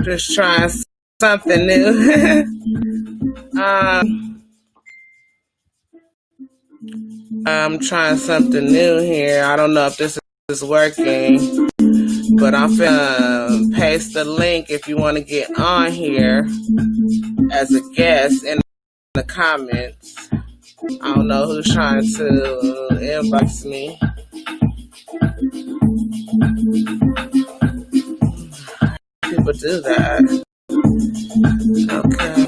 Just trying something new. I'm trying something new here. I don't know if this is working, but I'm finna paste the link if you want to get on here as a guest in the comments. I don't know who's trying to inbox me. People do that. Okay.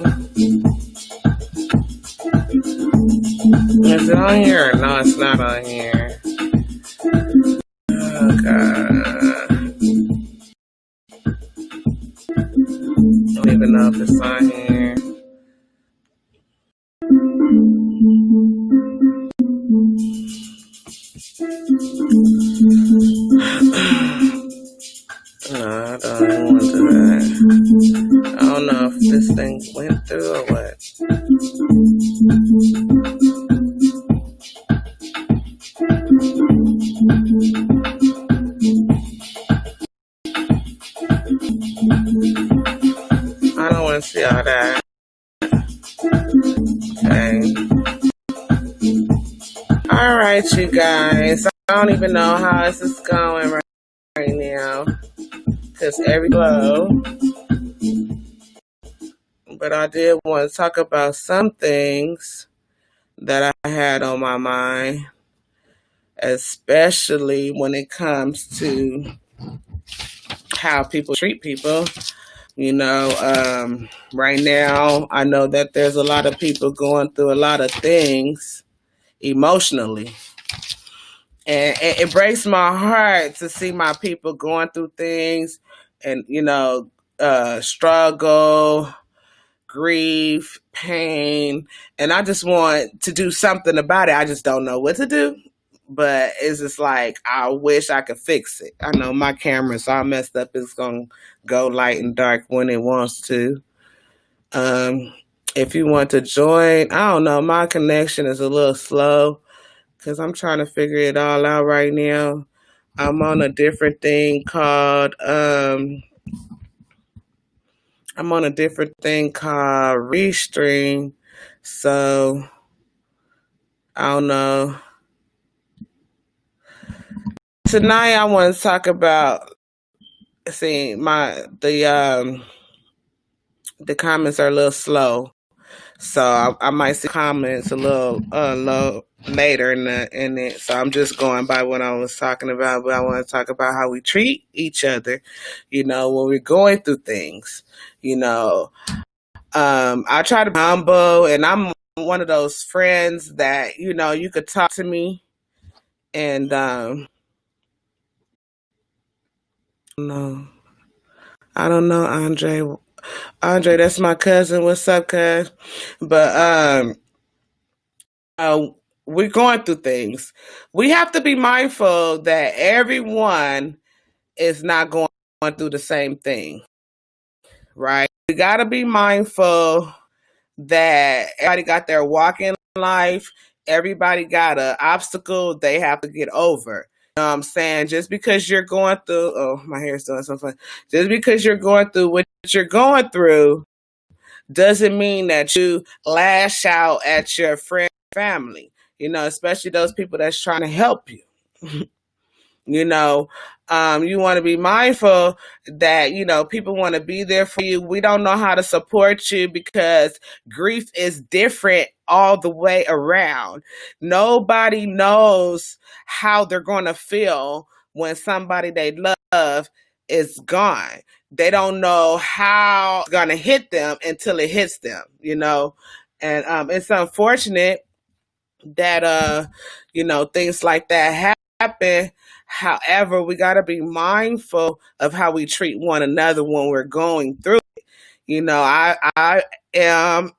Is it on here? No, it's not on here. Oh, God. I don't even know if it's on here. No, I don't even want to do that. I don't know if this thing went through or what. I don't want to see all that. Okay. All right, you guys. I don't even know how this is going right now because every glow. But I did want to talk about some things that I had on my mind, especially when it comes to how people treat people. You know, right now, I know that there's a lot of people going through a lot of things emotionally. And it breaks my heart to see my people going through things and, struggle, grief, pain. And I just want to do something about it. I just don't know what to do. But it's just like, I wish I could fix it. I know my camera's all messed up. It's going to go light and dark when it wants to. If you want to join, I don't know. My connection is a little slow because I'm trying to figure it all out right now. I'm on a different thing called, Restream. So, I don't know. Tonight I want to talk about the comments are a little slow. So I might see comments a little low later in it. So I'm just going by what I was talking about. But I want to talk about how we treat each other, when we're going through things. I try to be humble, and I'm one of those friends that, you could talk to me and no. I don't know, Andre. Andre, that's my cousin. What's up, cuz? But we're going through things. We have to be mindful that everyone is not going through the same thing, right? We got to be mindful that everybody got their walk in life. Everybody got an obstacle they have to get over. You know what I'm saying? Just because you're going through, oh, my hair's doing something. Just because you're going through what you're going through doesn't mean that you lash out at your friend, family, especially those people that's trying to help you. You want to be mindful that, people want to be there for you. We don't know how to support you because grief is different all the way around. Nobody knows how they're going to feel when somebody they love is gone. They don't know how it's going to hit them until it hits them, and it's unfortunate that, things like that happen. However, we got to be mindful of how we treat one another when we're going through it. I am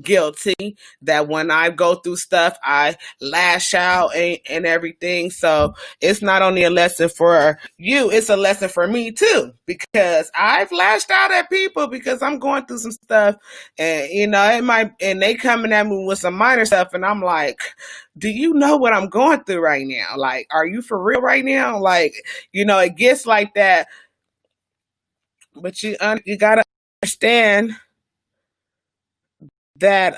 guilty that when I go through stuff, I lash out and everything. So it's not only a lesson for you, it's a lesson for me too, because I've lashed out at people because I'm going through some stuff, and it might, and they coming at me with some minor stuff, and I'm like, do you know what I'm going through right now? Like, are you for real right now? Like, it gets like that, but you gotta understand that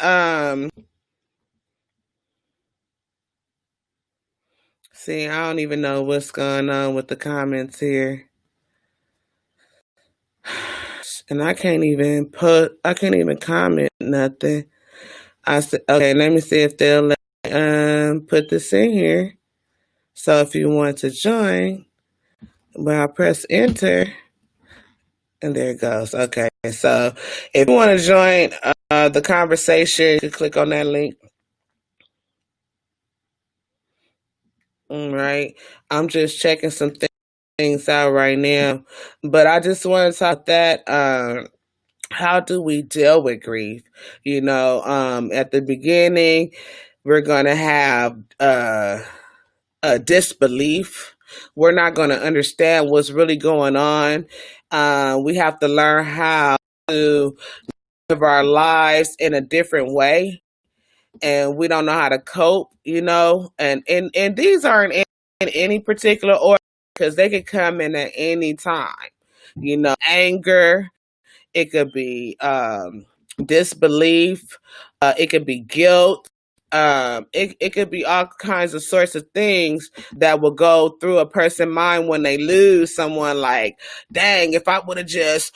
see, I don't even know what's going on with the comments here. And I can't even comment nothing. I said, okay, let me see if they'll let put this in here. So if you want to join, well, I press enter, and there it goes. Okay, so if you want to join the conversation, you click on that link. All right, I'm just checking some things out right now, but I just want to talk that. How do we deal with grief? At the beginning, we're going to have a disbelief. We're not going to understand what's really going on. We have to learn how to live our lives in a different way, and we don't know how to cope. And these aren't in any particular order, because they could come in at any time. Anger. It could be disbelief. It could be guilt. It could be all kinds of sorts of things that will go through a person's mind when they lose someone. Like, dang, if I would have just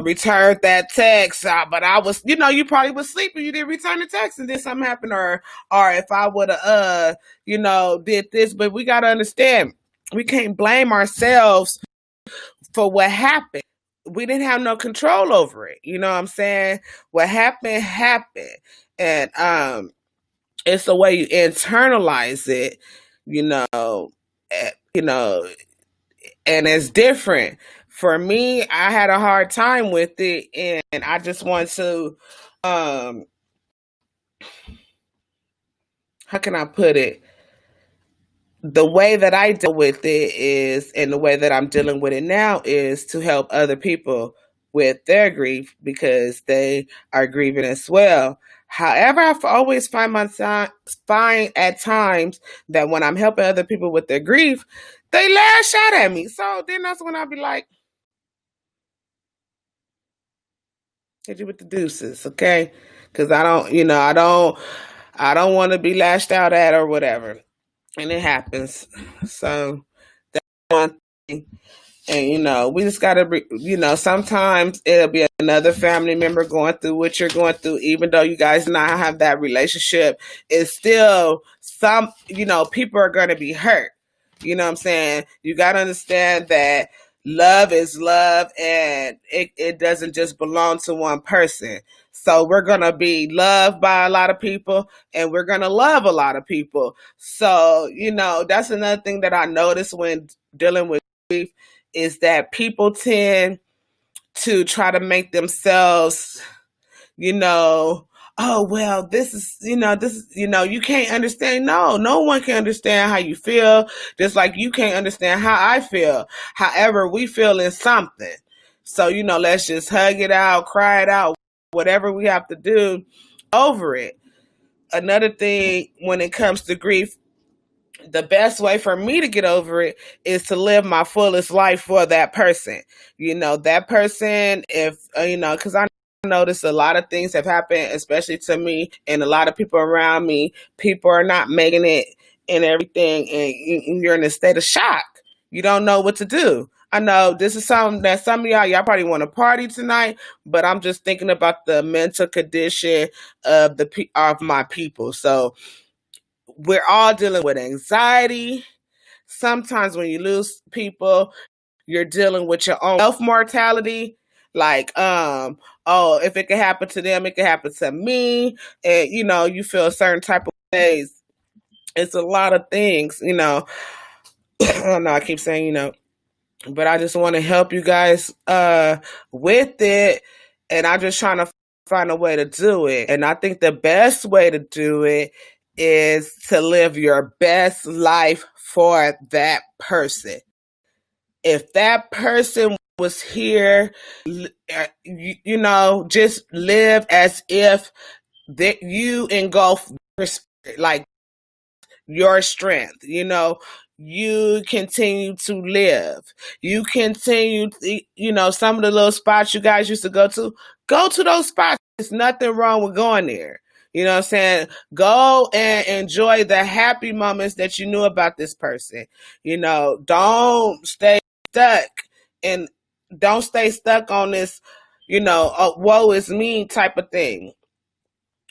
returned that text, but I was, you probably was sleeping, you didn't return the text, and then something happened, or if I would have, did this. But we got to understand, we can't blame ourselves for what happened. We didn't have no control over it. You know what I'm saying? What happened happened. And it's the way you internalize it, you know, eh, you know, and it's different. For me, I had a hard time with it, and I just want to um how can I put it? The way that I deal with it is, and the way that I'm dealing with it now, is to help other people with their grief, because they are grieving as well. However, always find at times that when I'm helping other people with their grief, they lash out at me. So then that's when I'll be like, hit you with the deuces, okay? Because I don't want to be lashed out at or whatever, and it happens. So that's one thing. And we just gotta be, sometimes it'll be another family member going through what you're going through, even though you guys not have that relationship. It's still some, people are gonna be hurt. You know what I'm saying? You gotta understand that love is love, and it doesn't just belong to one person. So we're gonna be loved by a lot of people, and we're gonna love a lot of people. So, that's another thing that I noticed when dealing with grief, is that people tend to try to make themselves, oh, well, you can't understand. No one can understand how you feel, just like you can't understand how I feel. However, we feel in something. So, let's just hug it out, cry it out, whatever we have to do over it. Another thing when it comes to grief, the best way for me to get over it is to live my fullest life for that person. That person, if, because I notice a lot of things have happened, especially to me and a lot of people around me. People are not making it and everything, and you're in a state of shock. You don't know what to do. I know this is something that some of y'all probably want to party tonight, but I'm just thinking about the mental condition of my people. So we're all dealing with anxiety. Sometimes when you lose people, you're dealing with your own self mortality. Like, oh, if it could happen to them, it could happen to me. And you feel a certain type of ways. It's a lot of things, I don't know, I keep saying, but I just want to help you guys with it. And I'm just trying to find a way to do it. And I think the best way to do it is to live your best life for that person. If that person was here, just live as if that you engulf like your strength. You continue to live. You continue, some of the little spots you guys used to go to those spots. There's nothing wrong with going there. You know what I'm saying? Go and enjoy the happy moments that you knew about this person. Don't stay stuck and don't stay stuck on this, woe is me type of thing.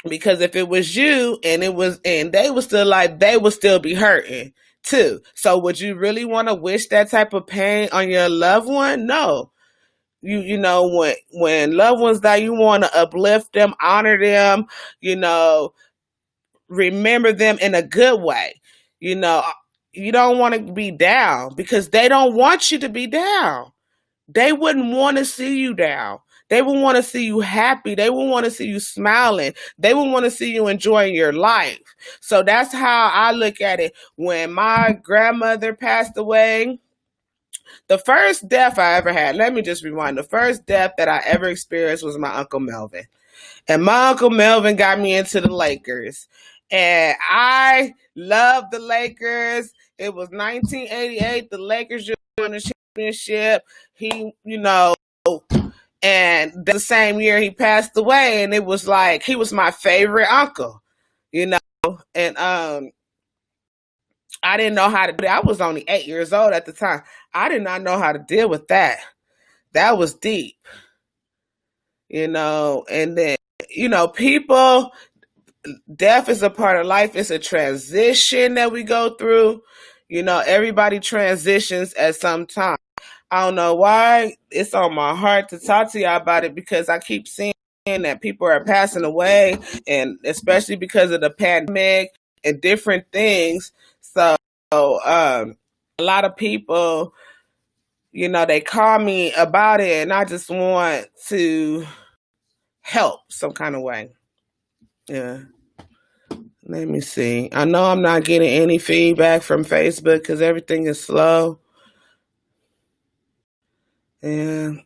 Because if it was you and they were still like, they would still be hurting too. So would you really want to wish that type of pain on your loved one? No. When loved ones die, you want to uplift them, honor them, remember them in a good way. You don't want to be down because they don't want you to be down. They wouldn't want to see you down. They would want to see you happy. They would want to see you smiling. They would want to see you enjoying your life. So that's how I look at it. When my grandmother passed away, the first death I ever had, let me just rewind. The first death that I ever experienced was my Uncle Melvin. And my Uncle Melvin got me into the Lakers. And I loved the Lakers. It was 1988. The Lakers just won the championship. He, and the same year he passed away, and it was like he was my favorite uncle, and I didn't know how to do that. I was only 8 years old at the time. I did not know how to deal with that. That was deep, and then people, death is a part of life. It's a transition that we go through. Everybody transitions at some time. I don't know why it's on my heart to talk to y'all about it, because I keep seeing that people are passing away, and especially because of the pandemic and different things. So a lot of people, they call me about it, and I just want to help some kind of way. Yeah. Let me see. I know I'm not getting any feedback from Facebook because everything is slow. And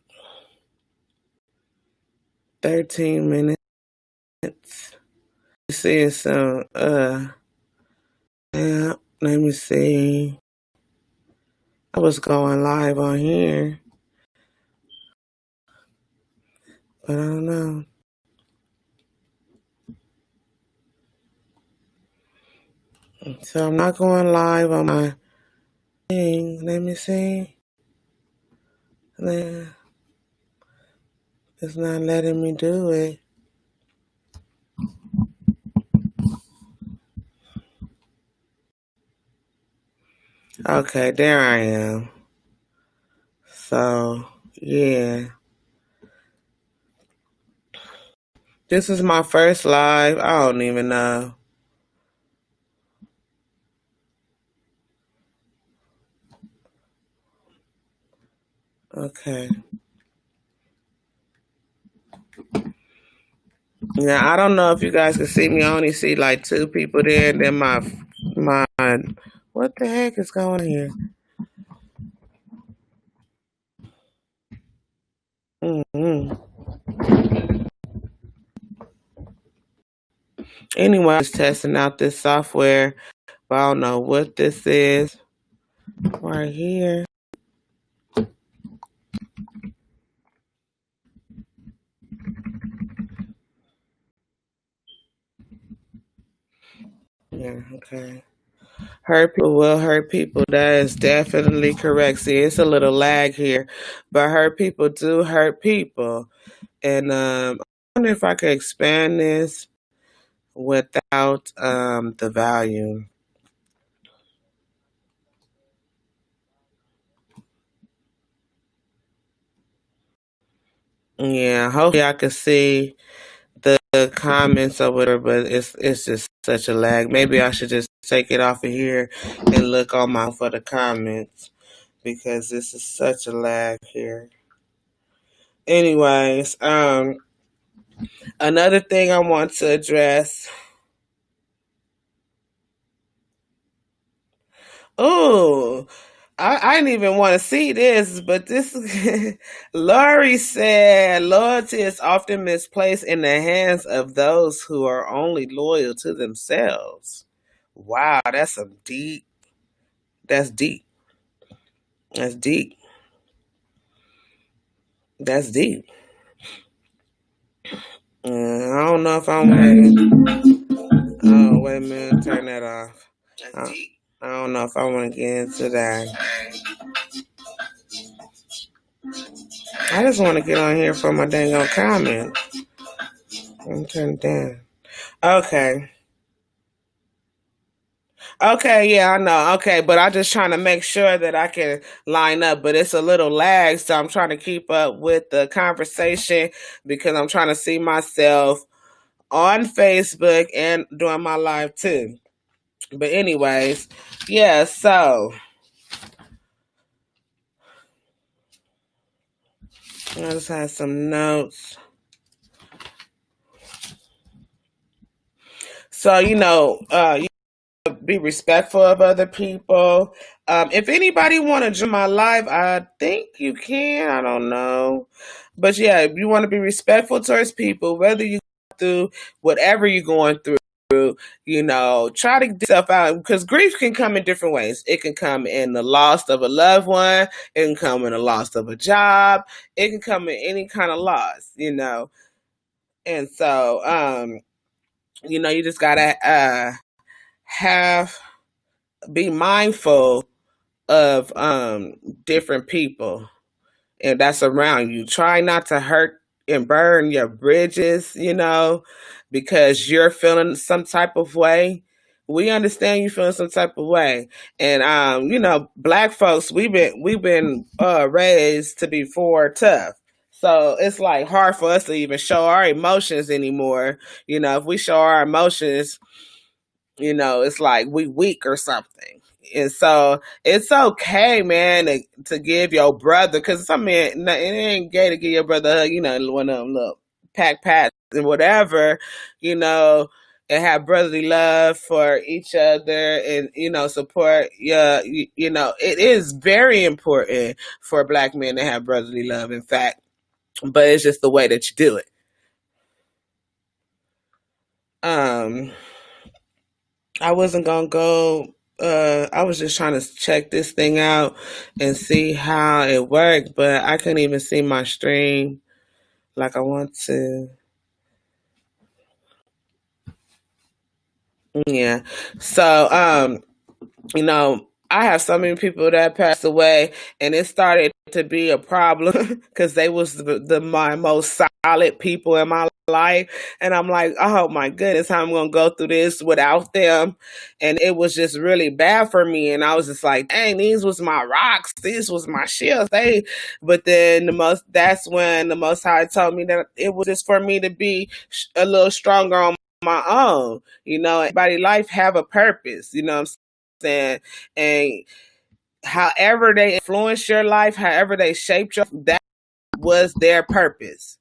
13 minutes. See some yeah, let me see. I was going live on here. But I don't know. So I'm not going live on my thing. Let me see. It's not letting me do it. Okay, there I am. So, yeah. This is my first live. I don't even know. Okay. Now, I don't know if you guys can see me. I only see like 2 people there, and then my what the heck is going on here? Mm-hmm. Anyway, I was testing out this software, but I don't know what this is. Right here. Yeah, okay. Hurt people will hurt people. That is definitely correct. See, it's a little lag here, but hurt people do hurt people. And I wonder if I could expand this without the volume. Yeah, hopefully I can see the comments or whatever, but it's just such a lag. Maybe I should just take it off of here and look on my for the comments, because this is such a lag here. Anyways, Another thing I want to address. Oh, I didn't even want to see this, but this Laurie said loyalty is often misplaced in the hands of those who are only loyal to themselves. Wow, that's some deep. That's deep. That's deep. That's deep. I don't know if I'm ready. Oh, wait a minute, turn that off. I don't know if I want to get into that. I just want to get on here for my dang on comment. I'm turning down. Okay. Okay, yeah, I know. Okay, but I'm just trying to make sure that I can line up, but it's a little lag, so I'm trying to keep up with the conversation because I'm trying to see myself on Facebook and doing my live too. But anyways, yeah, so I just had some notes. So, you be respectful of other people. If anybody want to join my live, I think you can. I don't know. But yeah, if you want to be respectful towards people, whether you go through whatever you're going through, try to get yourself out because grief can come in different ways. It can come in the loss of a loved one. It can come in the loss of a job. It can come in any kind of loss. And so, you just gotta have be mindful of different people and that's around you. Try not to hurt and burn your bridges, because you're feeling some type of way. We understand you feeling some type of way. And black folks, we've been raised to be forward tough. So it's like hard for us to even show our emotions anymore. If we show our emotions, it's like we weak or something. And so it's okay, man, to give your brother, because some men, it ain't gay to give your brother a hug, one of them little pack pats and whatever, and have brotherly love for each other and, support. Yeah, it is very important for black men to have brotherly love, in fact, but it's just the way that you do it. Um, I wasn't gonna go. I was just trying to check this thing out and see how it worked, but I couldn't even see my stream like I want to. Yeah. So, I have so many people that passed away, and it started to be a problem because they was my most solid people in my life, and I'm like, oh my goodness, how I'm gonna go through this without them, and it was just really bad for me, and I was just like, dang, these was my rocks, these was my shields, but then that's when the Most High told me that it was just for me to be a little stronger on my own. Everybody life have a purpose. You know what I'm saying? And however they influence your life, however they shaped your, that was their purpose.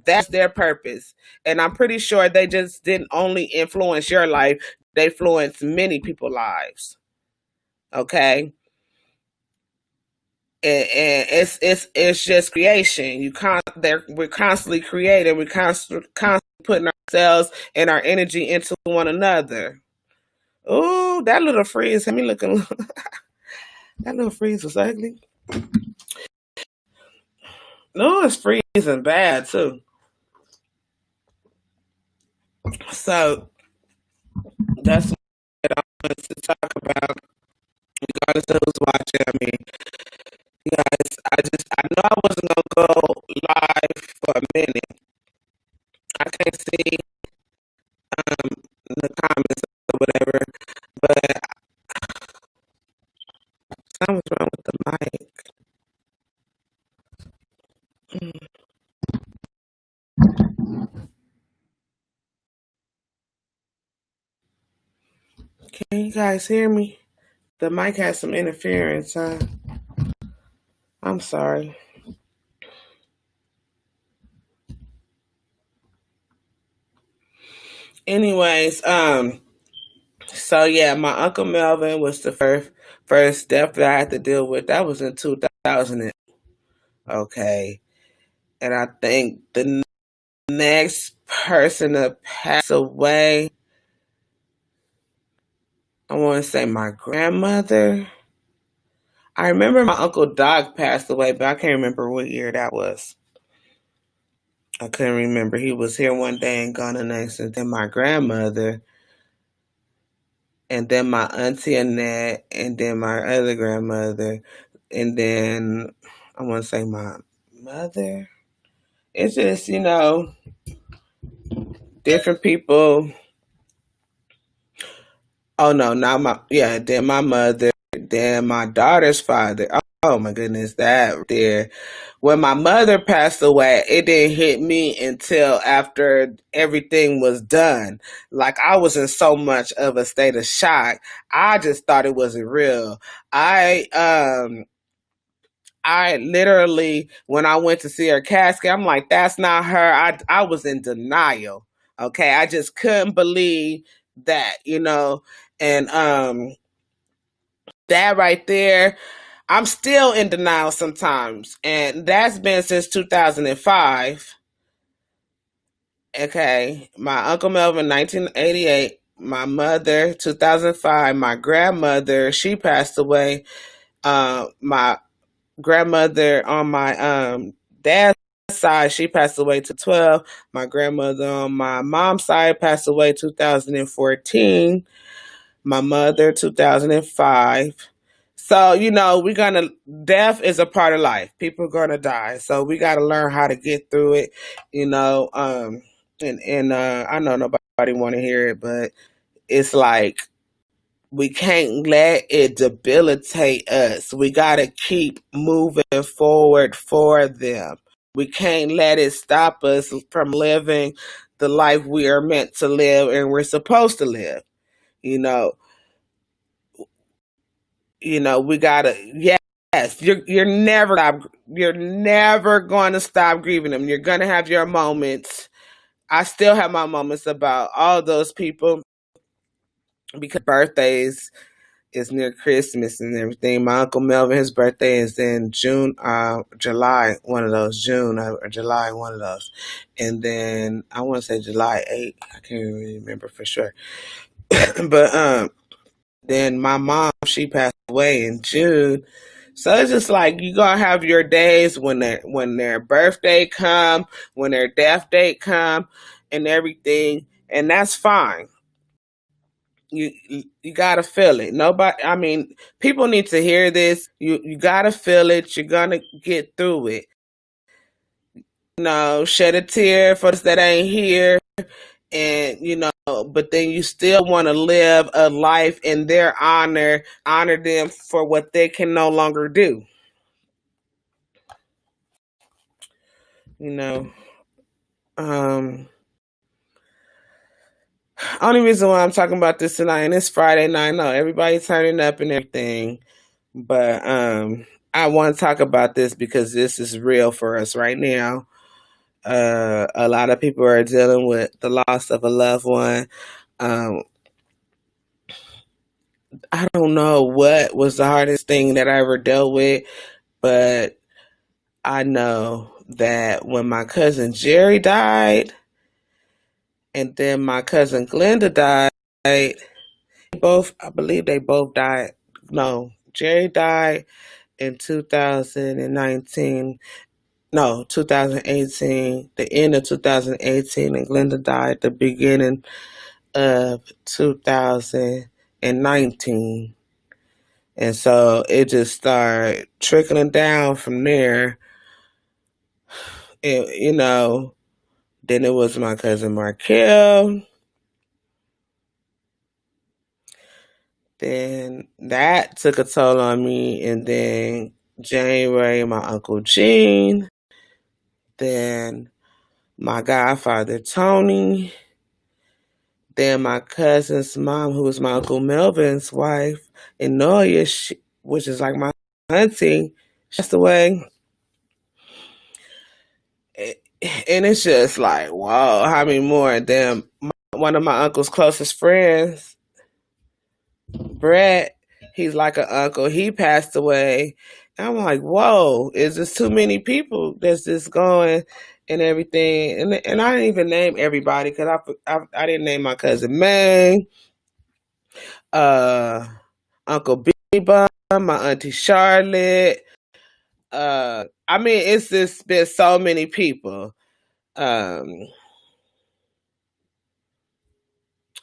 That's their purpose. And I'm pretty sure they just didn't only influence your life, they influenced many people's lives. Okay. And it's just creation. We're constantly creating. We're constantly putting ourselves and our energy into one another. Oh, that little freeze had me looking. That little freeze was ugly. No, it's freezing bad too. So that's what I wanted to talk about. Regardless of who's watching, I mean, you guys, I know I wasn't gonna go live for a minute. I can't see the comments or whatever, but something's wrong with the mic. Can you guys hear me? The mic has some interference, huh? I'm sorry. Anyways, so yeah, my Uncle Melvin was the first death that I had to deal with. That was in 2000. Okay. And I think the next person to pass away, I want to say my grandmother. I remember my Uncle Doc passed away, but I can't remember what year that was. I couldn't remember. He was here one day and gone the next, and then my grandmother, and then my auntie Annette, and then my other grandmother, and then I want to say my mother. It's just, different people. Oh no, not my, yeah, then my mother, then my daughter's father. Oh my goodness, that right there. When my mother passed away, it didn't hit me until after everything was done. Like I was in so much of a state of shock. I just thought it wasn't real. I literally, when I went to see her casket, I'm like, that's not her. I was in denial. Okay. I just couldn't believe that, and that right there, I'm still in denial sometimes. And that's been since 2005. Okay. My Uncle Melvin, 1988. My mother, 2005. My grandmother, she passed away. My grandmother on my dad's side, she passed away to 12. My grandmother on my mom's side passed away 2014. My mother 2005. So, we're gonna death is a part of life. People are gonna die. So we gotta learn how to get through it, and I know nobody wanna hear it, but it's like we can't let it debilitate us. We got to keep moving forward for them. We can't let it stop us from living the life we are meant to live and we're supposed to live. You know, we gotta. Yes, you're never going to stop grieving them. You're gonna have your moments. I still have my moments about all those people because birthdays is near Christmas and everything. My Uncle Melvin, his birthday is in July, one of those, June or July, one of those. And then I want to say July 8th. I can't really remember for sure. But then my mom, she passed away in June. So it's just like you gonna have your days when their birthday come, when their death date come, and everything, and that's fine. You gotta feel it. Nobody, I mean, people need to hear this. You gotta feel it. You're gonna get through it. Shed a tear for us that ain't here, and but then you still want to live a life in their honor them for what they can no longer do. You know, um, only reason why I'm talking about this tonight, and it's Friday night. No, everybody's turning up and everything. But I want to talk about this because this is real for us right now. A lot of people are dealing with the loss of a loved one. Um, I don't know what was the hardest thing that I ever dealt with, but I know that when my cousin Jerry died, and then my cousin Glenda died, I believe they both died. No, Jerry died in 2019. No, 2018, the end of 2018, and Glenda died at the beginning of 2019. And so it just started trickling down from there. And, then it was my cousin Markel. Then that took a toll on me. And then January, my Uncle Gene. Then my godfather Tony. Then my cousin's mom, who was my Uncle Melvin's wife, and Noya, which is like my auntie, she passed away. And it's just like, wow, how many more? And then one of my uncle's closest friends, Brett, he's like an uncle. He passed away. And I'm like, whoa, is this too many people that's just going and everything? And I didn't even name everybody because I didn't name my cousin May, uh, Uncle Beba, my auntie Charlotte. I mean, it's just been so many people. Um,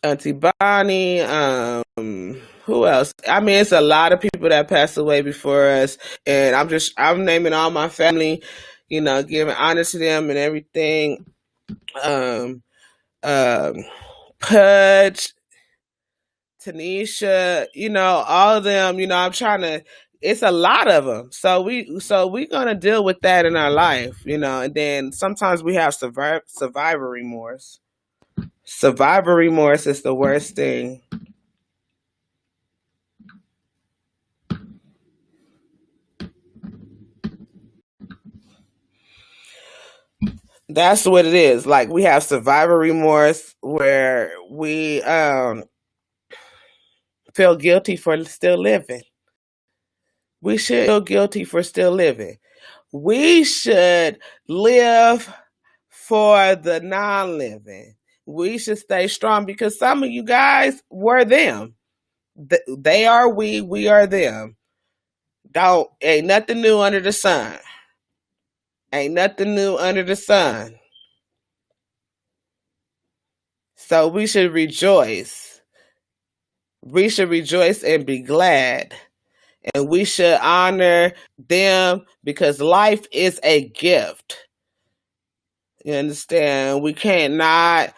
Auntie Bonnie, who else? I mean, it's a lot of people that passed away before us, and I'm naming all my family, giving honor to them and everything. Um, um, Pudge, Tanisha, all of them. I'm trying to. It's a lot of them, so we gonna deal with that in our life, and then sometimes we have survivor remorse. Survivor remorse is the worst thing. That's what it is. Like we have survivor remorse where we feel guilty for still living. We should feel guilty for still living. We should live for the non-living. We should stay strong because some of you guys were them. They are we are them. Don't ain't nothing new under the sun. Ain't nothing new under the sun. So we should rejoice. We should rejoice and be glad. And we should honor them because life is a gift. You understand? We can't not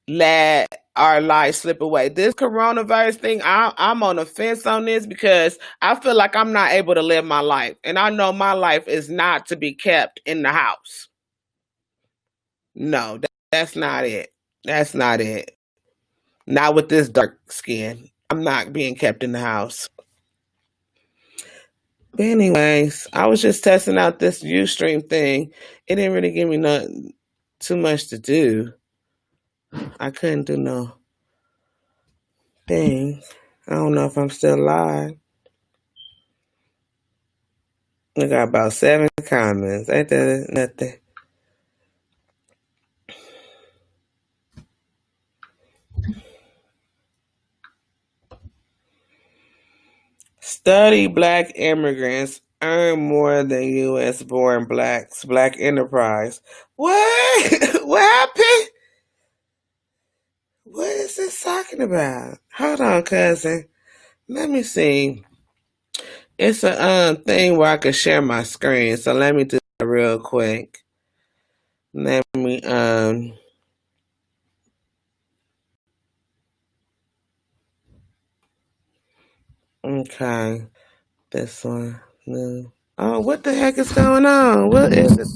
let our life slip away. This coronavirus thing, I'm on the fence on this because I feel like I'm not able to live my life. And I know my life is not to be kept in the house. No, that's not it. That's not it. Not with this dark skin. I'm not being kept in the house. But anyways, I was just testing out this Ustream thing. It didn't really give me too much to do. I couldn't do no things. I don't know if I'm still live. I got about 7 comments. Ain't that nothing? Study black immigrants earn more than U.S. born blacks. Black enterprise. What? What happened? What is this talking about? Hold on, cousin. Let me see. It's a thing where I can share my screen. So let me do that real quick. Let me okay. This one. No. Oh, what the heck is going on? What is it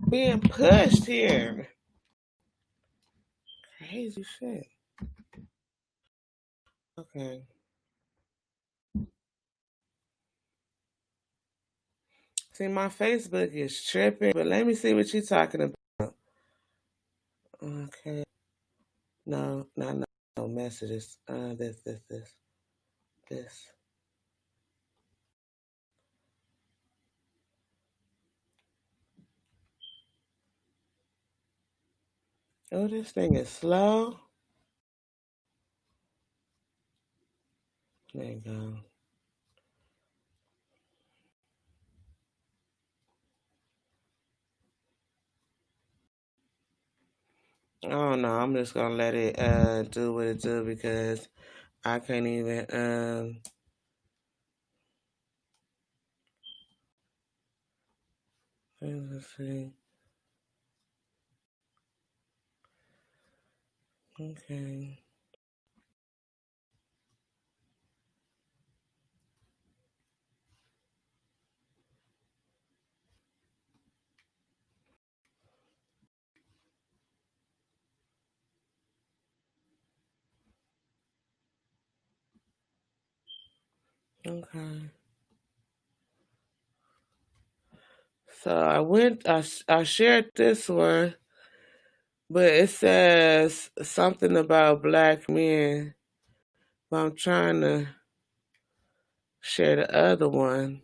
being pushed here? Crazy shit. Okay. See, my Facebook is tripping, but let me see what you're talking about. Okay. No, no messages. This. Oh, this thing is slow. There you go. I don't know. I'm just gonna let it do what it do because I can't even let's see. Okay. Okay. So I shared this one But it says something about black men. But I'm trying to share the other one.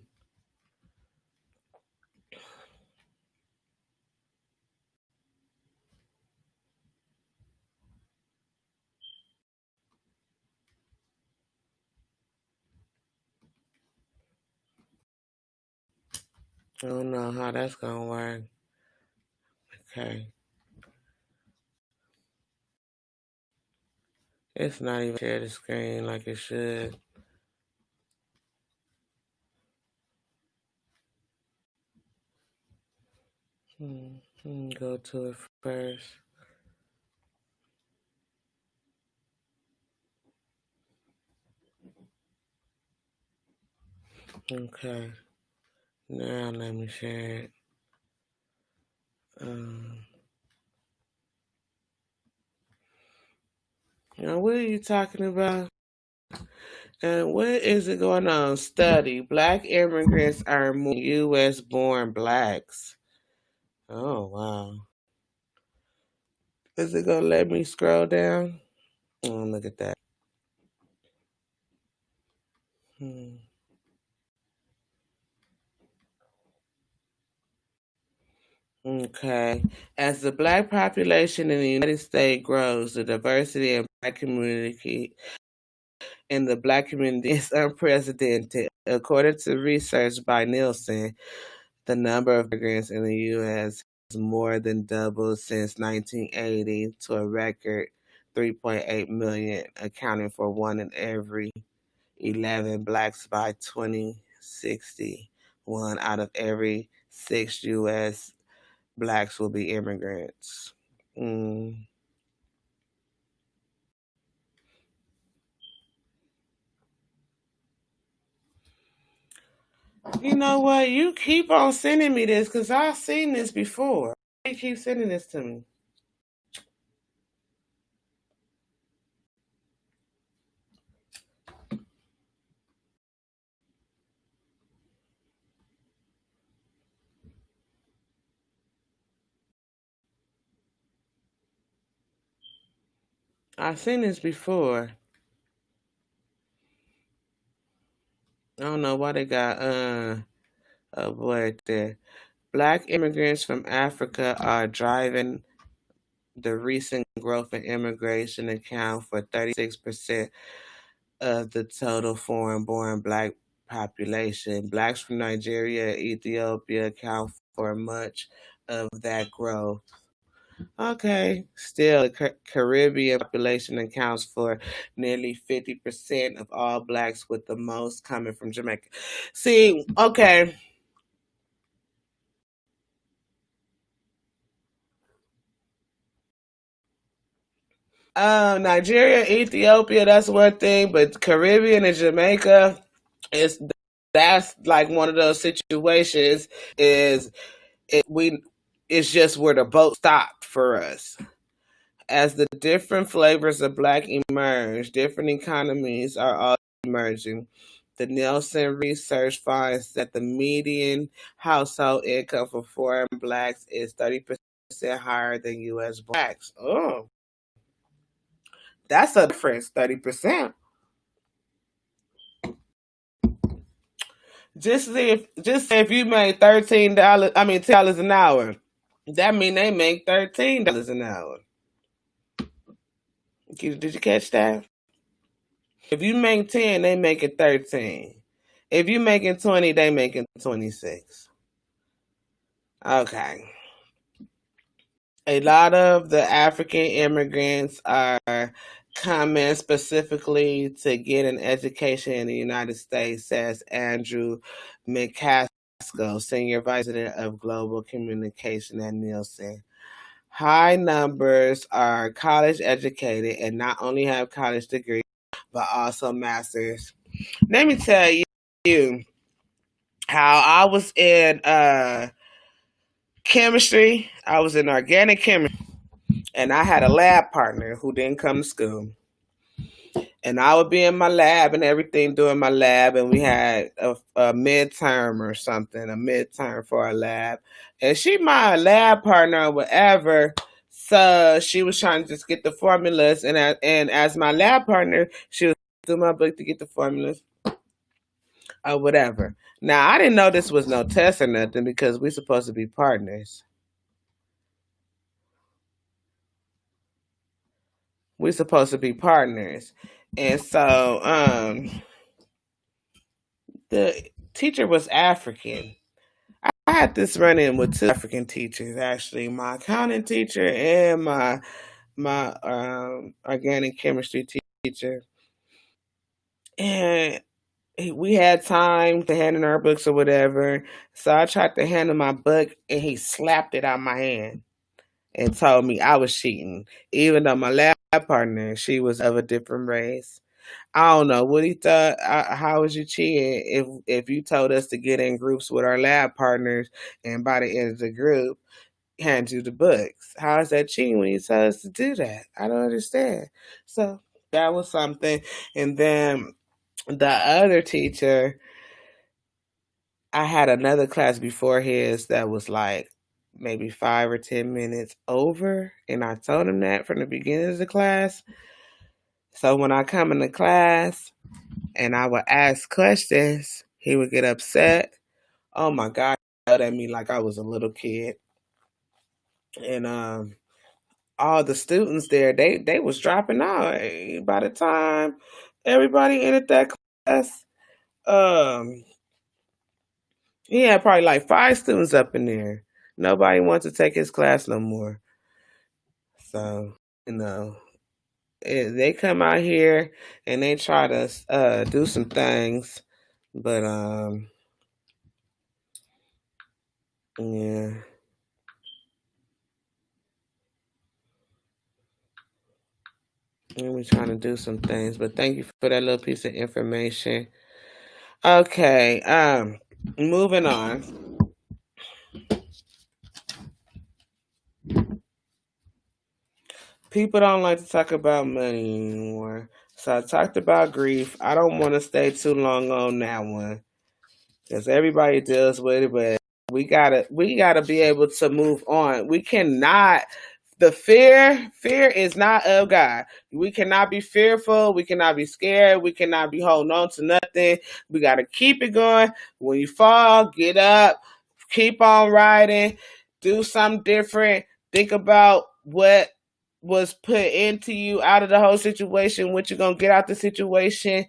I don't know how that's gonna work. Okay. It's not even share the screen like it should. Go to it first. Okay. Now let me share it. Um, what are you talking about? And what is it going on? Study. Black immigrants are more U.S. born blacks. Oh, wow. Is it going to let me scroll down? Oh, look at that. Hmm. Okay. As the black population in the United States grows, the diversity in the black community is unprecedented. According to research by Nielsen, the number of immigrants in the U.S. has more than doubled since 1980 to a record 3.8 million, accounting for one in every 11 blacks by 2060. One out of every six U.S. blacks will be immigrants. Mm. You know what? You keep on sending me this because I've seen this before. You keep sending this to me. I've seen this before. I don't know why they got a boy right there. Black immigrants from Africa are driving the recent growth in immigration, account for 36% of the total foreign born black population. Blacks from Nigeria and Ethiopia account for much of that growth. Okay. Still, the Caribbean population accounts for nearly 50% of all blacks, with the most coming from Jamaica. See, okay. Nigeria, Ethiopia, that's one thing, but Caribbean and Jamaica, is that's like one of those situations. Is it we? It's just where the boat stopped for us. As the different flavors of black emerge, different economies are all emerging. The Nielsen research finds that the median household income for foreign blacks is 30% higher than U.S. blacks. Oh, that's a difference, 30%. Just say if you make $13, I mean $10 an hour, that mean they make $13 an hour. Did you catch that? If you make 10, they making 13. If you making 20, they making 26. Okay. A lot of the African immigrants are coming specifically to get an education in the United States, says Andrew McCaskill, Senior Vice President of Global Communication at Nielsen. High numbers are college educated and not only have college degrees, but also masters. Let me tell you how I was in chemistry. I was in organic chemistry, and I had a lab partner who didn't come to school. And I would be in my lab and everything, doing my lab, and we had a midterm or something, a midterm for our lab. And she, my lab partner or whatever, So she was trying to just get the formulas, and as my lab partner, she was through my book to get the formulas or whatever. Now I didn't know this was no test or nothing because we're supposed to be partners. We're supposed to be partners, and so the teacher was African. I had this run in with two African teachers actually, my accounting teacher and my organic chemistry teacher, and we had time to hand in our books or whatever. So I tried to hand him my book, and he slapped it out my hand and told me I was cheating, even though my lab partner, she was of a different race. I don't know what he thought. How was you cheating if you told us to get in groups with our lab partners, and by the end of the group, hand you the books? How is that cheating when you tell us to do that? I don't understand. So that was something. And then the other teacher, I had another class before his that was like maybe 5 or 10 minutes over, and I told him that from the beginning of the class. So when I come into class and I would ask questions, he would get upset. Oh my God, he yelled at me like I was a little kid. And all the students there, they was dropping out. By the time everybody entered that class, um, he had probably like 5 students up in there. Nobody wants to take his class no more. So, you know, they come out here and they try to do some things, but yeah, we're trying to do some things. But thank you for that little piece of information. Okay, moving on. People don't like to talk about money anymore. So I talked about grief. I don't want to stay too long on that one because everybody deals with it, but we gotta be able to move on. We cannot. The fear is not of God. We cannot be fearful. We cannot be scared. We cannot be holding on to nothing. We gotta keep it going. When you fall, get up, keep on riding, do something different. Think about what was put into you out of the whole situation, what you're gonna get out the situation,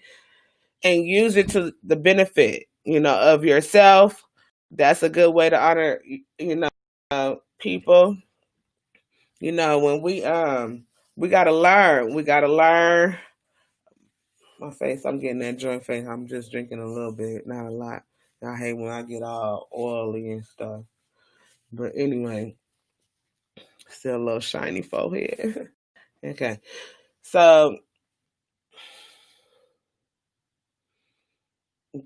and use it to the benefit, of yourself. That's a good way to honor, people. When we gotta learn. We gotta learn. My face, I'm getting that joint face. I'm just drinking a little bit, not a lot. I hate when I get all oily and stuff. But anyway, still a little shiny forehead. Okay. So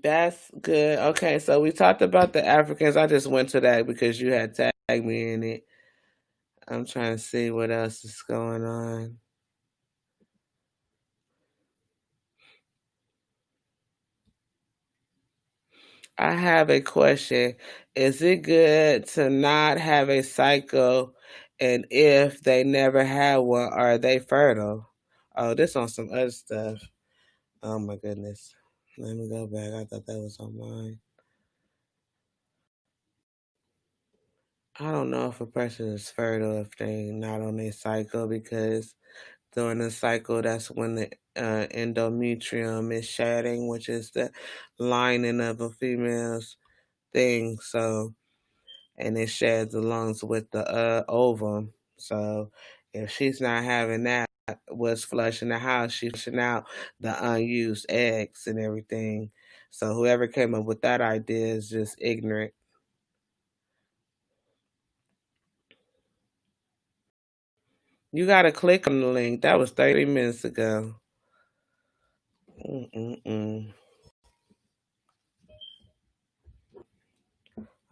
that's good. Okay, so we talked about the Africans. I just went to that because you had tagged me in it. I'm trying to see what else is going on. I have a question. Is it good to not have a cycle? And if they never had one, are they fertile? Oh, this on some other stuff. Oh my goodness. Let me go back. I thought that was on mine. I don't know if a person is fertile if they not on their cycle, because during the cycle, that's when the endometrium is shedding, which is the lining of a female's thing. So, and it sheds along with the ovum. So, if she's not having that, what's flushing the house, she's flushing out the unused eggs and everything. So, whoever came up with that idea is just ignorant. You got to click on the link. That was 30 minutes ago. Mm-mm-mm.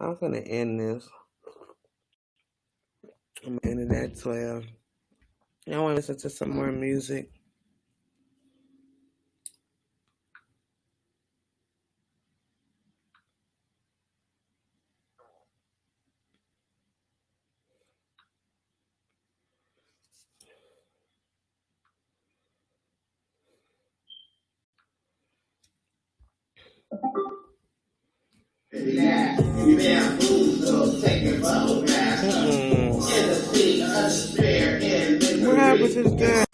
I'm going to end this. I'm going to end it at 12. I want to listen to some more music. What happened to the thing?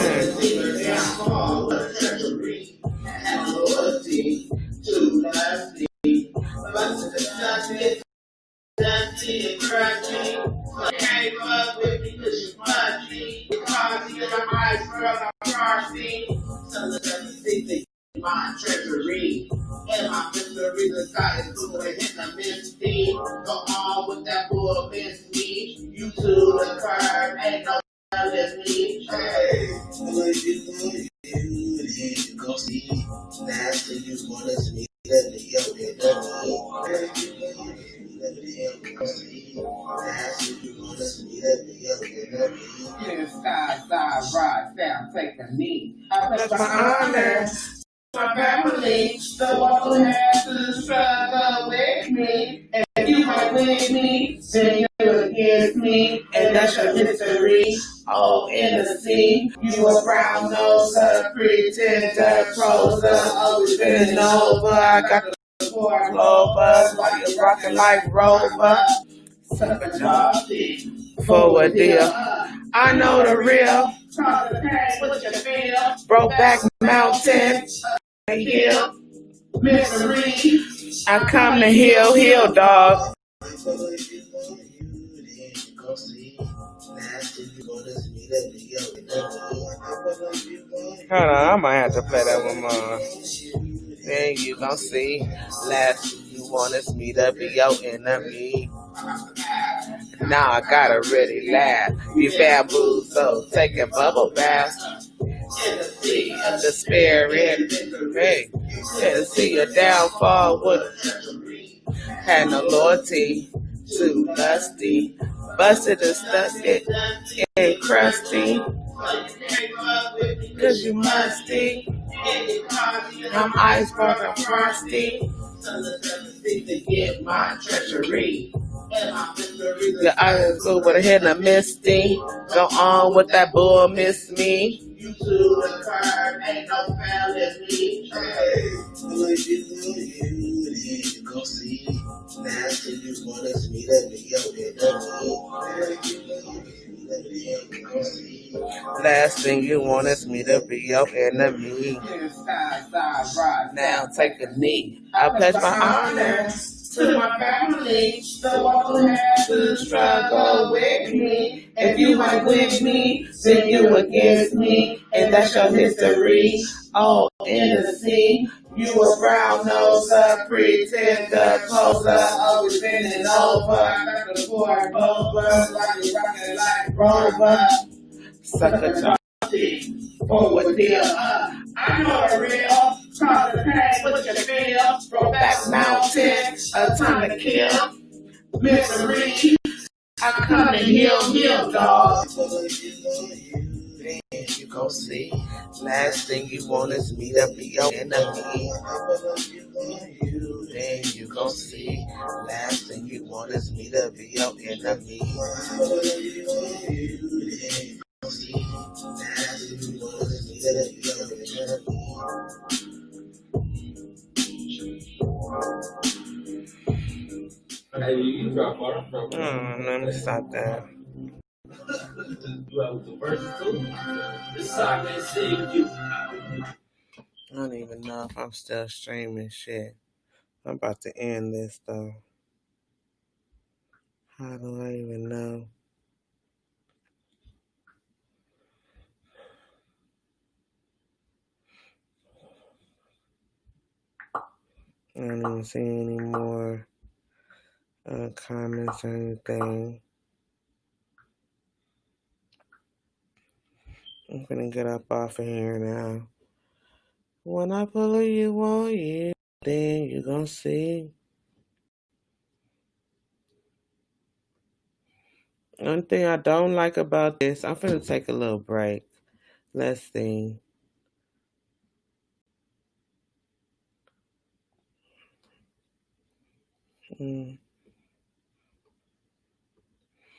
My treasury and my mystery, the sky is blue and the misty. Go on with that bull, miss me. You to the curb, ain't no telling me. Hey, what you go see? Nasty, you wanna see that the young and side, rise down, take a knee. I pledge my honor. My family, the one who has to struggle with me. If you are with me, then you're against me, and that's your history. Oh, in the sea, you a brown nose, a pretender, proser, always bending over. I got the four clovers, while you're rocking like Rover. Suck a job for a deal. I know the real. Brokeback Mountain. Hill, misery. I come to heal, dog. Hold on, I might have to play that one more. Then you gon' see. Last you want us me to be your enemy. Now I gotta really laugh. You bamboozled, taking bubble baths. In the sea of the spirit, hey, and see your downfall would had no loyalty, too lusty, busted and dusted and crusty, cause you musty. I'm iceberg, I'm frosty. To get my treasury. Your eyes go with a head and a misty. Go on with that bull, miss me. You to the curb, ain't no failing me. You go see. Nasty, you want us meet at the last thing you want is me to be your enemy. Now take a knee. I pledge my honor to my family, the one who has to struggle with me. If you ain't with me, then you against me, and that's your history. Oh, in the sea, you a brown nose, a pretender, poser, always bending over. I got the four clovers, like you rocking like Rover. Sucker talk, forward deal. I know the real. Call the pain, what you feel? Brokeback Mountain, a time to kill. Misery, I come to heal, dog. Then you go see. Last thing you want is me to be your enemy. Then you go see. Last thing you want is me to be your enemy. Let me stop that. I don't even know if I'm still streaming shit. I'm about to end this though. How do I even know? I don't even see any more comments or anything. I'm gonna get up off of here now. When I pull you on you, then you gonna see. One thing I don't like about this, I'm finna take a little break. Let's see.